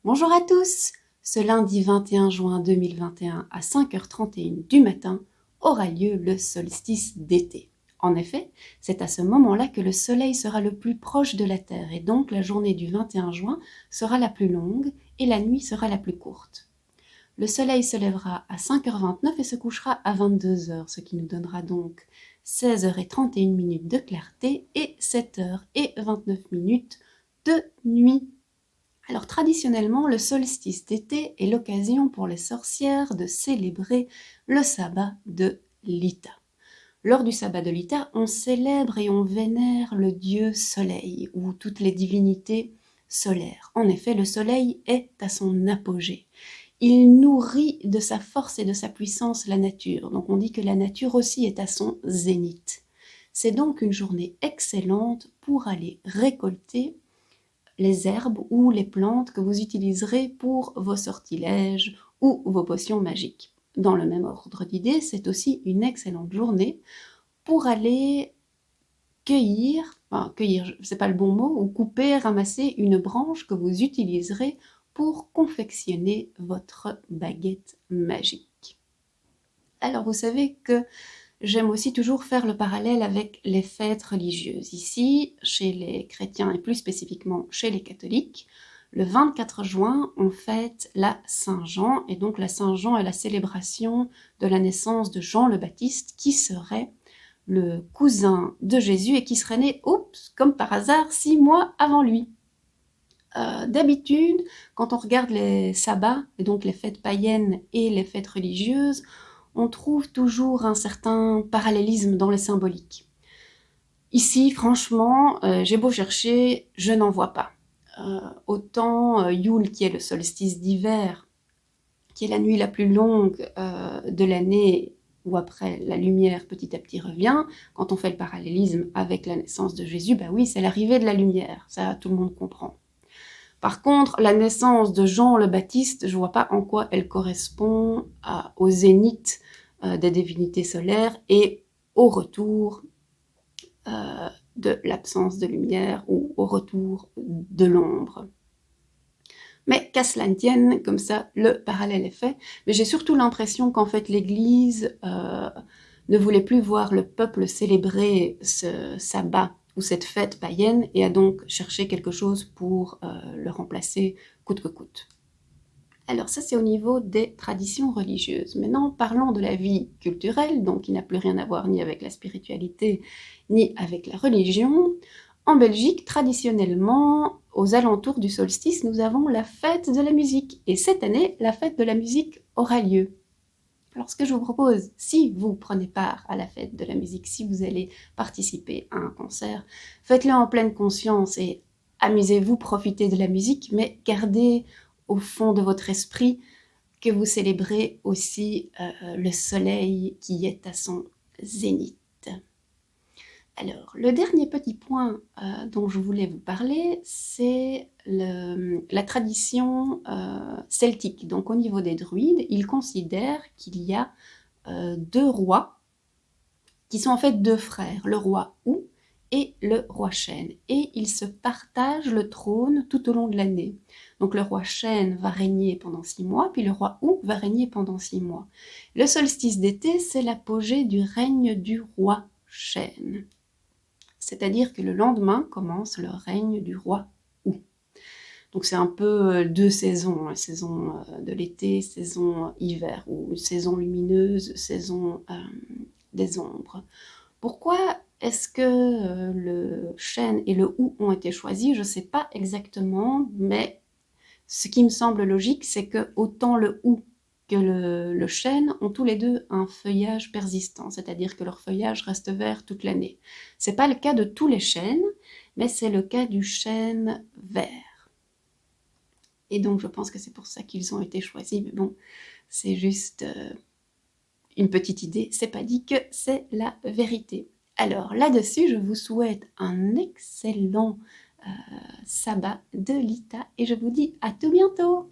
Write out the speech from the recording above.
Bonjour à tous! Ce lundi 21 juin 2021 à 5h31 du matin aura lieu le solstice d'été. En effet, c'est à ce moment-là que le soleil sera le plus proche de la Terre et donc la journée du 21 juin sera la plus longue et la nuit sera la plus courte. Le soleil se lèvera à 5h29 et se couchera à 22h, ce qui nous donnera donc 16h31 de clarté et 7h29 de nuit. Alors traditionnellement, le solstice d'été est l'occasion pour les sorcières de célébrer le sabbat de Lita. Lors du sabbat de Lita, on célèbre et on vénère le dieu soleil ou toutes les divinités solaires. En effet, le soleil est à son apogée. Il nourrit de sa force et de sa puissance la nature. Donc on dit que la nature aussi est à son zénith. C'est donc une journée excellente pour aller récolter les herbes ou les plantes que vous utiliserez pour vos sortilèges ou vos potions magiques. Dans le même ordre d'idées, c'est aussi une excellente journée pour aller cueillir, c'est pas le bon mot, ou couper, ramasser une branche que vous utiliserez pour confectionner votre baguette magique. Alors vous savez que j'aime aussi toujours faire le parallèle avec les fêtes religieuses. Ici, chez les chrétiens et plus spécifiquement chez les catholiques, le 24 juin, on fête la Saint-Jean, et donc la Saint-Jean est la célébration de la naissance de Jean le Baptiste, qui serait le cousin de Jésus et qui serait né, comme par hasard, 6 mois avant lui. D'habitude, quand on regarde les sabbats, et donc les fêtes païennes et les fêtes religieuses, on trouve toujours un certain parallélisme dans les symboliques. Ici, franchement, j'ai beau chercher, je n'en vois pas. Autant Yule, qui est le solstice d'hiver, qui est la nuit la plus longue de l'année, où après la lumière petit à petit revient, quand on fait le parallélisme avec la naissance de Jésus, bah oui, c'est l'arrivée de la lumière, ça tout le monde comprend. Par contre, la naissance de Jean le Baptiste, je ne vois pas en quoi elle correspond au zénith des divinités solaires et au retour de l'absence de lumière ou au retour de l'ombre. Mais qu'à cela ne tienne, comme ça, le parallèle est fait. Mais j'ai surtout l'impression qu'en fait l'Église ne voulait plus voir le peuple célébrer ce sabbat ou cette fête païenne et a donc cherché quelque chose pour le remplacer coûte que coûte. Alors ça, c'est au niveau des traditions religieuses. Maintenant, parlons de la vie culturelle, donc qui n'a plus rien à voir ni avec la spiritualité, ni avec la religion. En Belgique, traditionnellement, aux alentours du solstice, nous avons la fête de la musique. Et cette année, la fête de la musique aura lieu. Alors ce que je vous propose, si vous prenez part à la fête de la musique, si vous allez participer à un concert, faites-le en pleine conscience et amusez-vous, profitez de la musique, mais gardez au fond de votre esprit que vous célébrez aussi le soleil qui est à son zénith. Alors, le dernier petit point dont je voulais vous parler, c'est la tradition celtique. Donc, au niveau des druides, ils considèrent qu'il y a deux rois qui sont en fait deux frères, le roi Ou et le roi Chêne. Et ils se partagent le trône tout au long de l'année. Donc le roi Chêne va régner pendant 6 mois, puis le roi Ou va régner pendant 6 mois. Le solstice d'été, c'est l'apogée du règne du roi Chêne. C'est-à-dire que le lendemain commence le règne du roi Ou. Donc c'est un peu deux saisons, saison de l'été, saison hiver, ou saison lumineuse, saison des ombres. Pourquoi est-ce que le chêne et le hou ont été choisis? Je ne sais pas exactement, mais ce qui me semble logique, c'est que autant le hou que le chêne ont tous les deux un feuillage persistant, c'est-à-dire que leur feuillage reste vert toute l'année. Ce n'est pas le cas de tous les chênes, mais c'est le cas du chêne vert. Et donc je pense que c'est pour ça qu'ils ont été choisis, mais bon, c'est juste une petite idée, c'est pas dit que c'est la vérité. Alors là-dessus, je vous souhaite un excellent sabbat de Lita et je vous dis à tout bientôt.